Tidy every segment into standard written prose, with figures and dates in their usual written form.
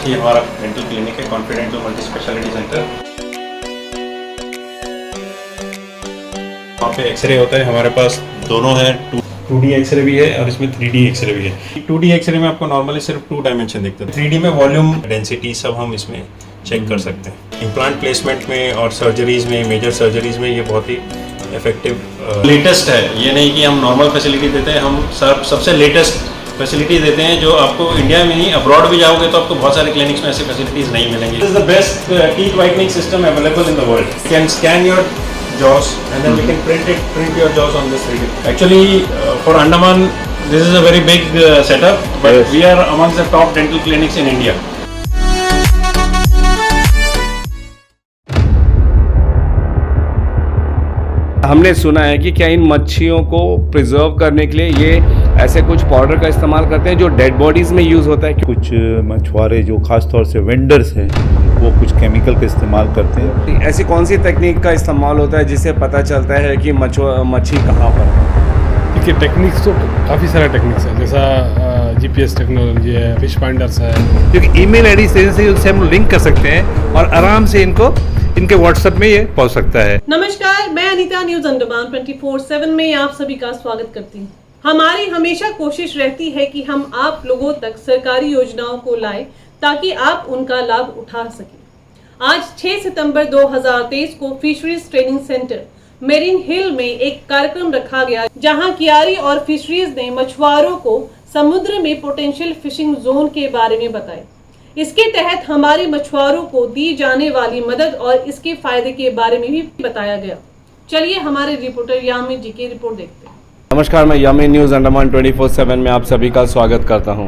ये हमारा dental clinic है, कॉन्फिडेंटल मल्टी स्पेशलिटी सेंटर। वहाँ पे एक्सरे होता है, हमारे पास दोनों है, 2D एक्सरे भी है और इसमें 3D एक्सरे भी है। 2D एक्सरे में आपको नॉर्मली सिर्फ 2 डायमेंशन दिखता है, 3D में वॉल्यूम, डेंसिटी सब हम इसमें चेक कर सकते हैं। इम्प्लांट प्लेसमेंट में और सर्जरीज में, मेजर सर्जरीज में ये बहुत ही इफेक्टिव लेटेस्ट है। ये नहीं कि हम नॉर्मल फैसिलिटी देते हैं, हम सबसे लेटेस्ट फैसिलिटी देते हैं जो आपको इंडिया में ही, अब्रॉड भी जाओगे तो आपको बहुत सारे क्लिनिक्स में ऐसी फैसिलिटीज नहीं मिलेंगी। This is the best teeth whitening system available in the world. You can scan your jaws and then we can print your jaws on this 3D. Actually, for Andaman, this is a very big setup, but yes, we are amongst the top dental clinics in India. हमने सुना है कि क्या इन मच्छियों को preserve करने के लिए ये ऐसे कुछ पाउडर का इस्तेमाल करते हैं जो डेड बॉडीज में यूज़ होता है। कुछ मछुआरे जो खास तौर से वेंडर्स हैं वो कुछ केमिकल का इस्तेमाल करते हैं। ऐसी कौन सी तकनीक का इस्तेमाल होता है जिससे पता चलता है कि मच्छी कहाँ पर है? देखिए, टेक्निक्स तो काफ़ी सारे टेक्निक्स हैं, जैसा GPS टेक्नोलॉजी है, फिश फाइंडर्स है। क्योंकि ईमेल आईडी से उनसे हम लिंक कर सकते हैं और आराम से इनके व्हाट्सएप में ये पहुंच सकता है। नमस्कार, मैं अनीता, न्यूज अंडमान 24/7 में आप सभी का स्वागत करती हूँ। हमारी हमेशा कोशिश रहती है कि हम आप लोगों तक सरकारी योजनाओं को लाएं ताकि आप उनका लाभ उठा सकें। आज 6 सितंबर 2023 को फिशरीज ट्रेनिंग सेंटर मेरिन हिल में एक कार्यक्रम रखा गया, जहां कियारी और फिशरीज ने मछुआरों को समुद्र में पोटेंशियल फिशिंग जोन के बारे में बताया। इसके तहत हमारे मछुआरों को दी जाने वाली मदद और इसके फायदे के बारे में भी बताया गया। चलिए हमारे रिपोर्टर यामी जी की रिपोर्ट देखते हैं। नमस्कार, मैं यामी न्यूज़ अंडमान 24/7 में आप सभी का स्वागत करता हूं।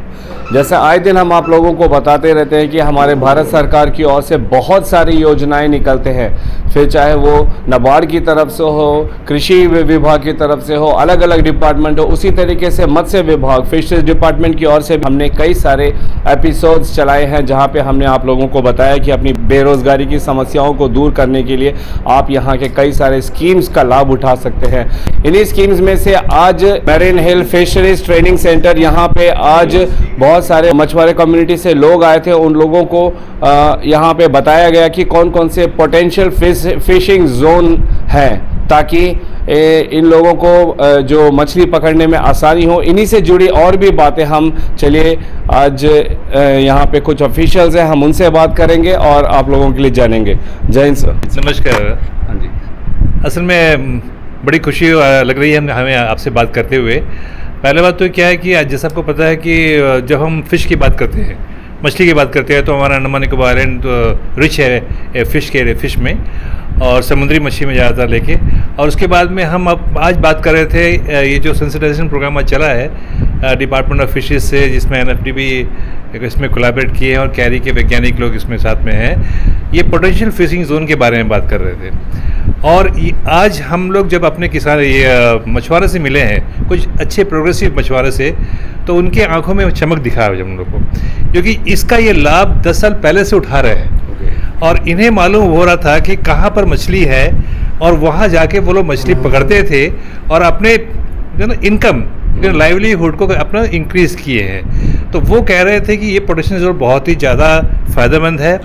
जैसे आए दिन हम आप लोगों को बताते रहते हैं कि हमारे भारत सरकार की ओर से बहुत सारी योजनाएं निकलते हैं, फिर चाहे वो नाबार्ड की तरफ से हो, कृषि विभाग की तरफ से हो, अलग अलग डिपार्टमेंट हो, उसी तरीके से मत्स्य विभाग, फिशरीज डिपार्टमेंट की ओर से हमने कई सारे एपिसोड्स चलाए हैं जहाँ पर हमने आप लोगों को बताया कि अपनी बेरोज़गारी की समस्याओं को दूर करने के लिए आप यहाँ के कई सारे स्कीम्स का लाभ उठा सकते हैं। इन्हीं स्कीम्स में से आज मेरिन हिल फिशरीज ट्रेनिंग सेंटर, यहाँ पे आज बहुत सारे मछुआरे कम्युनिटी से लोग आए थे। उन लोगों को यहाँ पे बताया गया कि कौन कौन से पोटेंशियल फिशिंग जोन हैं ताकि इन लोगों को जो मछली पकड़ने में आसानी हो। इन्हीं से जुड़ी और भी बातें हम चलिए आज यहाँ पे कुछ ऑफिशियल्स हैं, हम उनसे बात करेंगे और आप लोगों के लिए जानेंगे। जय हिंद सर। नमस्कार। हाँ जी, असल में बड़ी खुशी लग रही है हमें आपसे बात करते हुए। पहले बात तो क्या है कि आज जैसा आपको पता है कि जब हम फ़िश की बात करते हैं, मछली की बात करते हैं, तो हमारा अंडमान निकोबार आइलैंड तो रिच है फ़िश में और समुद्री मछली में ज़्यादातर लेके। और उसके बाद में हम अब आज बात कर रहे थे ये जो सेंसिटाइजेशन प्रोग्राम आज चला है डिपार्टमेंट ऑफ फिशरीज से, जिसमें NFD भी इसमें कोलैबोरेट किए हैं और कैरी के वैज्ञानिक लोग इसमें साथ में हैं। ये पोटेंशियल फिशिंग जोन के बारे में बात कर रहे थे और आज हम लोग जब अपने किसान ये मछुआरे से मिले हैं, कुछ अच्छे प्रोग्रेसिव मछुआरे से, तो उनके आंखों में चमक दिखा है हम लोग को, क्योंकि इसका ये लाभ 10 साल पहले से उठा रहे हैं और इन्हें मालूम हो रहा था कि कहाँ पर मछली है और वहाँ जाके वो लोग मछली पकड़ते थे और अपने इनकम, लाइवलीहुड को अपना इंक्रीज़ किए हैं। तो वो कह रहे थे कि ये पोटेंशियल जोन बहुत ही ज़्यादा फ़ायदेमंद है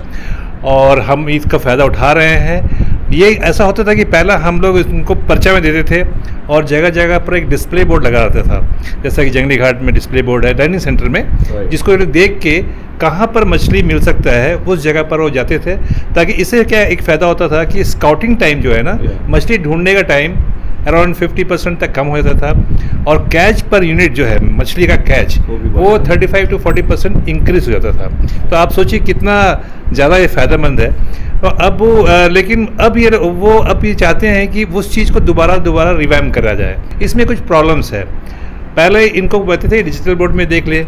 और हम इसका फ़ायदा उठा रहे हैं। ये ऐसा होता था कि पहला हम लोग इनको पर्चा में देते थे और जगह जगह पर एक डिस्प्ले बोर्ड लगा रहता था, जैसा कि जंगली घाट में डिस्प्ले बोर्ड है डाइनिंग सेंटर में, जिसको देख के कहाँ पर मछली मिल सकता है उस जगह पर वो जाते थे, ताकि इससे क्या एक फ़ायदा होता था कि स्काउटिंग टाइम जो है ना, मछली ढूंढने का टाइम अराउंड 50% तक कम हो जाता था और कैच पर यूनिट जो है मछली का कैच वो 35 to 40% इंक्रीज हो जाता था। तो आप सोचिए कितना ज़्यादा ये फ़ायदेमंद है। तो अब लेकिन अब ये चाहते हैं कि उस चीज़ को दोबारा रिवाइव करा जाए। इसमें कुछ प्रॉब्लम्स है। पहले इनको कहते थे डिजिटल बोर्ड में देख ले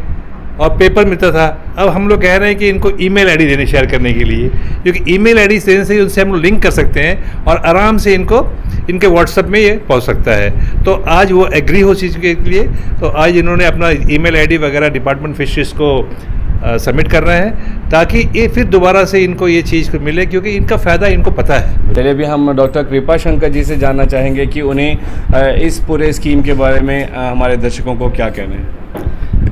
और पेपर मिलता था, अब हम लोग कह रहे हैं कि इनको ईमेल आईडी देने शेयर करने के लिए, क्योंकि ईमेल आईडी देने से उनसे हम लोग लिंक कर सकते हैं और आराम से इनके व्हाट्सएप में ये पहुंच सकता है। तो आज वो एग्री हो चीज़ के लिए, तो आज इन्होंने अपना ईमेल आईडी वगैरह डिपार्टमेंट फिशरीज को सबमिट कर रहे हैं ताकि ये फिर दोबारा से इनको ये चीज़ को मिले, क्योंकि इनका फ़ायदा इनको पता है। चलिए अभी हम डॉक्टर कृपा शंकर जी से जानना चाहेंगे कि उन्हें इस पूरे स्कीम के बारे में हमारे दर्शकों को क्या कहना है।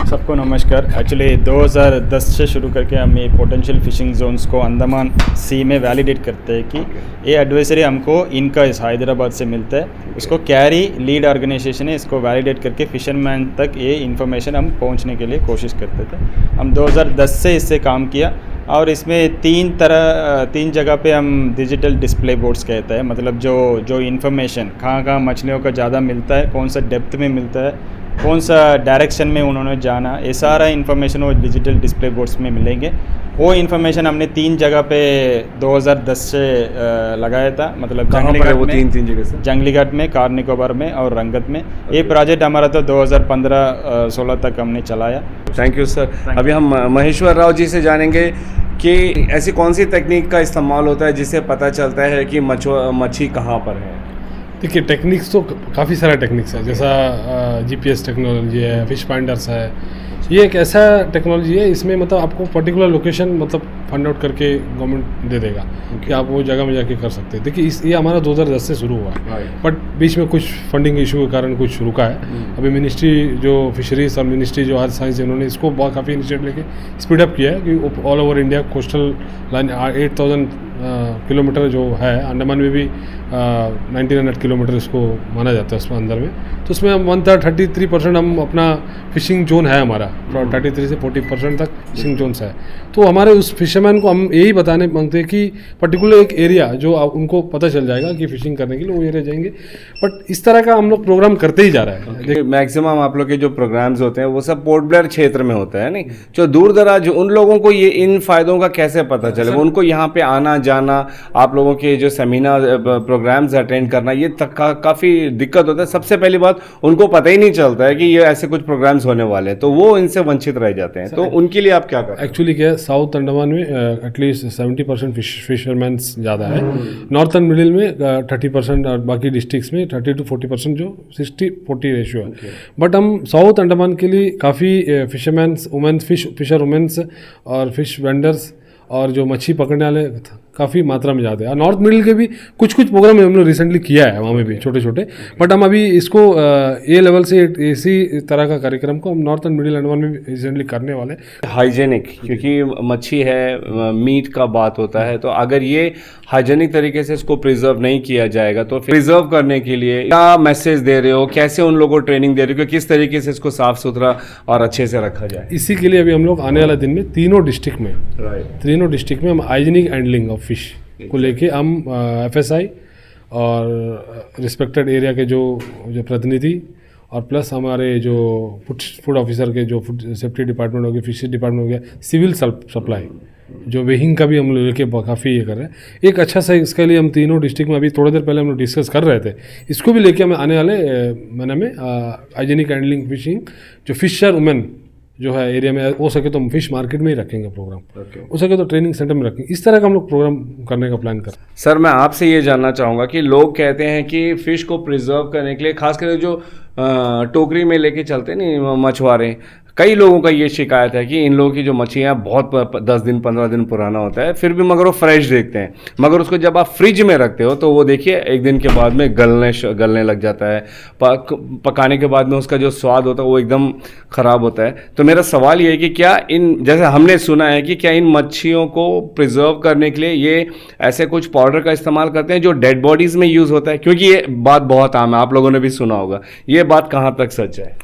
सबको नमस्कार। एक्चुअली 2010 से शुरू करके हम ये पोटेंशियल फिशिंग जोन्स को अंडमान सी में वैलिडेट करते हैं कि ये एडवाइजरी हमको इनका इस हैदराबाद से मिलता है। उसको कैरी लीड ऑर्गेनाइजेशन है, इसको वैलिडेट करके फिशरमैन तक ये इन्फॉर्मेशन हम पहुंचने के लिए कोशिश करते थे। हम 2010 से इससे काम किया और इसमें तीन जगह पे हम डिजिटल डिस्प्ले बोर्ड्स कहते हैं, मतलब जो इन्फॉर्मेशन कहाँ मछलियों का ज़्यादा मिलता है, कौन सा डेप्थ में मिलता है, कौन सा डायरेक्शन में उन्होंने जाना, ये सारा इन्फॉर्मेशन वो डिजिटल डिस्प्ले बोर्ड्स में मिलेंगे। वो इन्फॉर्मेशन हमने 3 जगह पे 2010 से लगाया था, मतलब जंगली घाट में, कार निकोबार में और रंगत में। ये प्रोजेक्ट हमारा तो 2015-16 तक हमने चलाया। Thank you sir. अभी हम महेश्वर राव जी से जानेंगे कि ऐसी कौन सी तकनीक का इस्तेमाल होता है जिससे पता चलता है कि मच्छी कहाँ पर है। देखिए, टेक्निक्स तो काफ़ी सारा टेक्निक्स है, जैसा जीपीएस टेक्नोलॉजी है, फिश फाइंडर्स है। ये एक ऐसा टेक्नोलॉजी है, इसमें मतलब आपको पर्टिकुलर लोकेशन मतलब फाइंड आउट करके गवर्नमेंट दे देगा कि आप वो जगह में जाके कर सकते हैं। देखिए, ये हमारा 2010 से शुरू हुआ है, बट बीच में कुछ फंडिंग इशू के कारण कुछ रुका है। अभी मिनिस्ट्री जो फिशरीज और मिनिस्ट्री जो अर्थ साइंस, इन्होंने इसको बहुत काफ़ी इनिशिएटिव लेके स्पीड अप किया है कि all over India coastal line 8000 kilometre जो है, अंडमान में भी 1900 किलोमीटर इसको माना जाता है उसमें अंदर में। तो उसमें हम 33% हम अपना फिशिंग जोन है हमारा, 33 से 40% तक फिशिंग जोन्स है। तो हमारे उस फिशरमैन को हम यही बताने मांगते हैं कि पर्टिकुलर एक एरिया जो उनको पता चल जाएगा कि फिशिंग करने के लिए वो एरिया जाएंगे। बट इस तरह का हम लोग प्रोग्राम करते ही जा रहे हैं। मैक्सिमम आप लोग के जो प्रोग्राम्स होते हैं वो सब पोर्ट ब्लेयर क्षेत्र में होता है, नहीं जो दूर दराज उन लोगों को ये इन फायदों का कैसे पता चले? उनको यहाँ पे आना जाना, आप लोगों के जो सेमिनार प्रोग्राम्स अटेंड करना, ये काफ़ी दिक्कत होता है। सबसे पहली बात, उनको पता ही नहीं चलता है कि ये ऐसे कुछ प्रोग्राम्स होने वाले हैं, तो वो इनसे वंचित रह जाते हैं। तो उनके लिए आप क्या करें? एक्चुअली क्या है, साउथ अंडमान में एटलीस्ट 70% फिशरमैन्स ज़्यादा है, नॉर्थन मिडिल में 30% और बाकी डिस्ट्रिक्ट्स में 30 to 40% जो 60-40 रेशियो है। बट हम साउथ अंडमान के लिए काफ़ी फिशरमैन्स, वुमेन्स, फिशर वुमेन्स और फिश वेंडर्स और जो मच्छी पकड़ने वाले काफ़ी मात्रा में जाते हैं। और नॉर्थ मिडिल के भी कुछ प्रोग्राम हम लोग रिसेंटली किया है वहाँ में भी, छोटे छोटे। बट हम अभी इसको ए लेवल से इसी तरह का कार्यक्रम को हम नॉर्थ एंड मिडिल अंडमान में रिसेंटली करने वाले हैं। हाइजेनिक, क्योंकि मच्छी है, मीट का बात होता है, तो अगर ये हाइजेनिक तरीके से इसको प्रिजर्व नहीं किया जाएगा तो प्रिजर्व करने के लिए क्या मैसेज दे रहे हो, कैसे उन लोगों को ट्रेनिंग दे रहे हो कि किस तरीके से इसको साफ सुथरा और अच्छे से रखा जाए? इसी के लिए अभी हम लोग आने वाले दिन में तीनों डिस्ट्रिक्ट में हम हाइजेनिक हैंडलिंग ऑफ फिश को लेके हम FSI और रिस्पेक्टेड एरिया के जो प्रतिनिधि और प्लस हमारे जो फूड ऑफिसर के, जो फूड सेफ्टी डिपार्टमेंट हो गया, फिशरी डिपार्टमेंट हो गया, सिविल सप्लाई, जो वेहिंग का भी हम लोग लेके काफ़ी ये कर रहे हैं। एक अच्छा सा इसके लिए हम तीनों डिस्ट्रिक्ट में अभी थोड़ी देर पहले हम लोग डिस्कस कर रहे थे, इसको भी लेके हमें आने वाले महीने में हाइजेनिक हैंडलिंग फिशिंग जो फिशर वुमेन जो है एरिया में, हो सके तो हम फिश मार्केट में ही रखेंगे प्रोग्राम, हो सके तो ट्रेनिंग सेंटर में रखेंगे। इस तरह का हम लोग प्रोग्राम करने का प्लान कर रहे हैं। सर, मैं आपसे ये जानना चाहूँगा कि लोग कहते हैं कि फ़िश को प्रिजर्व करने के लिए, खासकर जो टोकरी में लेके चलते नहीं मछुआरे, कई लोगों का ये शिकायत है कि इन लोगों की जो मछलियाँ बहुत 10 दिन 15 दिन पुराना होता है, फिर भी मगर वो फ्रेश देखते हैं, मगर उसको जब आप फ्रिज में रखते हो तो वो देखिए एक दिन के बाद में गलने लग जाता है, पकाने के बाद में उसका जो स्वाद होता है वो एकदम ख़राब होता है। तो मेरा सवाल ये है कि क्या जैसे हमने सुना है कि क्या इन मच्छियों को प्रिजर्व करने के लिए ये ऐसे कुछ पाउडर का इस्तेमाल करते हैं जो डेड बॉडीज़ में यूज़ होता है? क्योंकि ये बात बहुत आम है, आप लोगों ने भी सुना होगा। ये बात कहाँ तक सच है?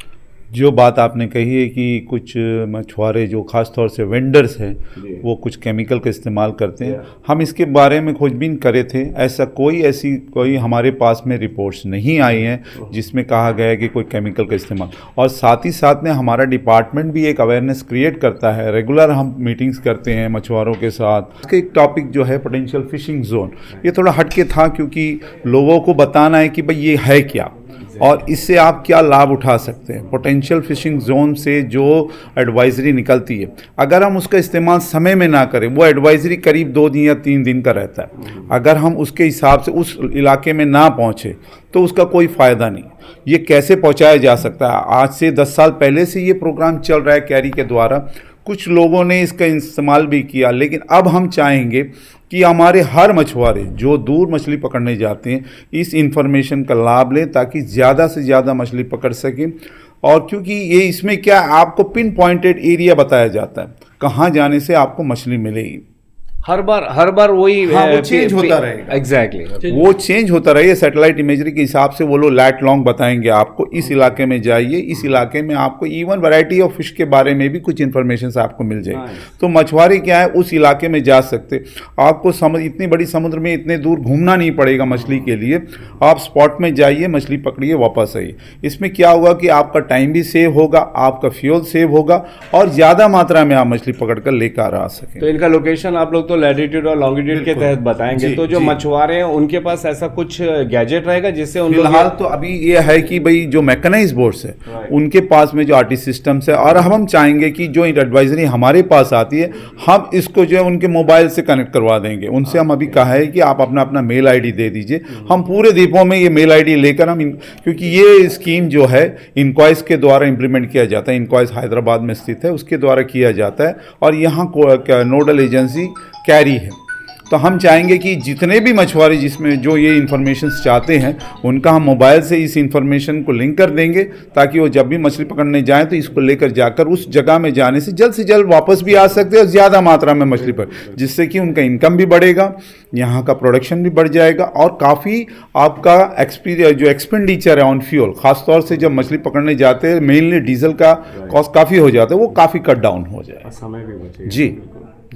जो बात आपने कही है कि कुछ मछुआरे जो ख़ास तौर से वेंडर्स हैं वो कुछ केमिकल का इस्तेमाल करते हैं, हम इसके बारे में खोजबीन करे थे। कोई हमारे पास में रिपोर्ट्स नहीं आई हैं जिसमें कहा गया है कि कोई केमिकल का इस्तेमाल। और साथ ही साथ में हमारा डिपार्टमेंट भी एक अवेयरनेस क्रिएट करता है, रेगुलर हम मीटिंग्स करते हैं मछुआरों के साथ। इसका एक टॉपिक जो है पोटेंशियल फिशिंग जोन, ये थोड़ा हटके था क्योंकि लोगों को बताना है कि भाई ये है क्या और इससे आप क्या लाभ उठा सकते हैं। पोटेंशियल फिशिंग जोन से जो एडवाइजरी निकलती है, अगर हम उसका इस्तेमाल समय में ना करें, वो एडवाइजरी करीब 2 दिन या 3 दिन का रहता है। अगर हम उसके हिसाब से उस इलाके में ना पहुँचे तो उसका कोई फ़ायदा नहीं। ये कैसे पहुँचाया जा सकता है? आज से 10 साल पहले से ये प्रोग्राम चल रहा है कैरी के द्वारा, कुछ लोगों ने इसका इस्तेमाल भी किया, लेकिन अब हम चाहेंगे कि हमारे हर मछुआरे जो दूर मछली पकड़ने जाते हैं इस इन्फॉर्मेशन का लाभ लें ताकि ज़्यादा से ज़्यादा मछली पकड़ सकें। और क्योंकि ये इसमें क्या आपको पिन पॉइंटेड एरिया बताया जाता है कहाँ जाने से आपको मछली मिलेगी। हर बार वही हाँ, वो चेंज होता रहेगा। एग्जैक्टली वो चेंज होता रहेगा सैटेलाइट इमेजरी के हिसाब से, वो लोग लैट लॉन्ग बताएंगे आपको, इस इलाके में जाइए, इस इलाके में आपको इवन वैरायटी ऑफ फिश के बारे में भी कुछ इन्फॉर्मेशन आपको मिल जाएगी। तो मछुआरे क्या है उस इलाके में जा सकते, आपको इतनी बड़ी समुद्र में इतने दूर घूमना नहीं पड़ेगा मछली के लिए, आप स्पॉट में जाइए, मछली पकड़िए, वापस आइए। इसमें क्या होगा कि आपका टाइम भी सेव होगा, आपका फ्यूल सेव होगा और ज़्यादा मात्रा में आप मछली पकड़ कर लेकर आ सकें। तो इनका लोकेशन आप लोग तो लैटिट्यूड और लॉन्गिट्यूड के तहत बताएंगे। तो जो मछुआरे हैं उनके पास ऐसा कुछ गैजेट रहेगा जिससे उन फिलहाल तो अभी ये है कि भाई जो मैकेनाइज बोट्स है उनके पास में जो आर्टिस्ट सिस्टम्स है, और हम चाहेंगे कि जो एडवाइजरी हमारे पास आती है हम इसको जो है उनके मोबाइल से कनेक्ट करवा देंगे। उनसे हम अभी कहा है कि आप अपना मेल आईडी दे दीजिए, हम पूरे द्वीपों में ये मेल आईडी लेकर हम क्योंकि ये स्कीम जो है इनक्वाइस के द्वारा इंप्लीमेंट किया जाता है, इनक्वाइस हैदराबाद में स्थित है, उसके द्वारा किया जाता है और यहाँ नोडल एजेंसी कैरी है। तो हम चाहेंगे कि जितने भी मछुआरे जिसमें जो ये इन्फॉर्मेशन चाहते हैं उनका हम मोबाइल से इस इन्फॉर्मेशन को लिंक कर देंगे, ताकि वो जब भी मछली पकड़ने जाएं तो इसको लेकर जाकर उस जगह में जाने से जल्द वापस भी आ सकते हैं और ज़्यादा मात्रा में मछली पकड़, जिससे कि उनका इनकम भी बढ़ेगा, यहाँ का प्रोडक्शन भी बढ़ जाएगा और काफ़ी आपका जो एक्सपेंडिचर है ऑन फ्यूल, खासतौर से जब मछली पकड़ने जाते हैं मेनली डीजल का कॉस्ट काफ़ी हो जाता है, वो काफ़ी कट डाउन हो जाए। समय भी बचेगा। जी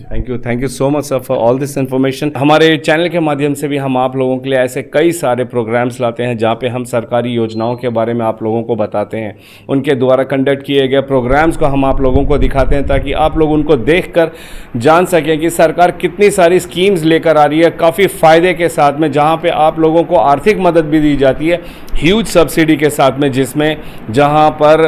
thank you so much sir for all this information. हमारे चैनल के माध्यम से भी हम आप लोगों के लिए ऐसे कई सारे प्रोग्राम्स लाते हैं जहाँ पे हम सरकारी योजनाओं के बारे में आप लोगों को बताते हैं, उनके द्वारा कंडक्ट किए गए प्रोग्राम्स को हम आप लोगों को दिखाते हैं ताकि आप लोग उनको देखकर जान सकें कि सरकार कितनी सारी स्कीम्स लेकर आ रही है काफ़ी फ़ायदे के साथ में, जहाँ पर आप लोगों को आर्थिक मदद भी दी जाती है ह्यूज सब्सिडी के साथ में, जिसमें जहाँ पर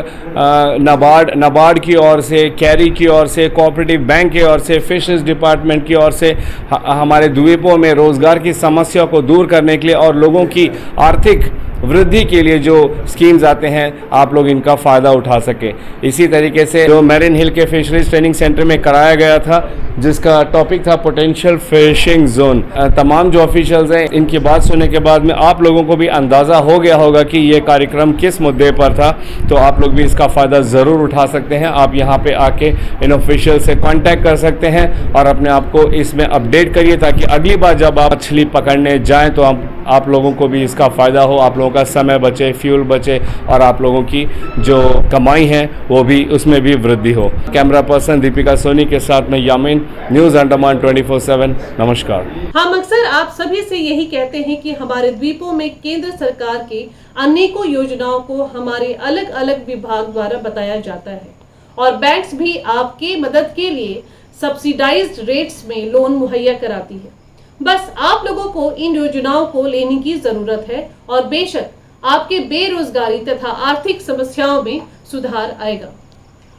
नाबार्ड की ओर से, कैरी की ओर से, कोऑपरेटिव बैंक की ओर से, फिशरीज डिपार्टमेंट की ओर से हमारे द्वीपों में रोजगार की समस्या को दूर करने के लिए और लोगों की आर्थिक वृद्धि के लिए जो स्कीम्स आते हैं आप लोग इनका फ़ायदा उठा सके। इसी तरीके से जो मैरिन हिल के फिशरीज ट्रेनिंग सेंटर में कराया गया था जिसका टॉपिक था पोटेंशियल फिशिंग जोन, तमाम जो ऑफिशियल्स हैं इनकी बात सुनने के बाद में आप लोगों को भी अंदाज़ा हो गया होगा कि ये कार्यक्रम किस मुद्दे पर था, तो आप लोग भी इसका फ़ायदा ज़रूर उठा सकते हैं। आप यहाँ पे आके इन ऑफिशियल से कांटेक्ट कर सकते हैं और अपने आप को इसमें अपडेट करिए ताकि अगली बार जब आप मछली पकड़ने जाएँ तो आप लोगों को भी इसका फ़ायदा हो, आप लोगों का समय बचे, फ्यूल बचे और आप लोगों की जो कमाई है वो भी उसमें भी वृद्धि हो। कैमरा पर्सन दीपिका सोनी के साथ में यामीन, न्यूज़ अंडमान 24/7। नमस्कार। हम अक्सर आप सभी से यही कहते हैं कि हमारे द्वीपों में केंद्र सरकार के अनेकों योजनाओं को हमारे अलग अलग विभाग द्वारा बताया जाता है और बैंक्स भी आपके मदद के लिए सब्सिडाइज्ड रेट्स में लोन मुहैया कराती है। बस आप लोगों को इन योजनाओं को लेने की जरूरत है और बेशक आपके बेरोजगारी तथा आर्थिक समस्याओं में सुधार आएगा।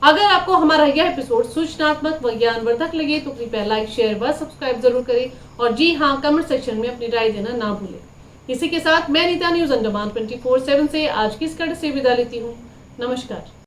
अगर आपको हमारा यह एपिसोड सूचनात्मक व ज्ञानवर्धक लगे तो कृपया लाइक, शेयर व सब्सक्राइब जरूर करें और जी हाँ, कमेंट सेक्शन में अपनी राय देना ना भूलें। इसी के साथ मैं नीता न्यूज़ अंडमान 24/7 से आज की इस कड़ी से विदा लेती हूँ। नमस्कार।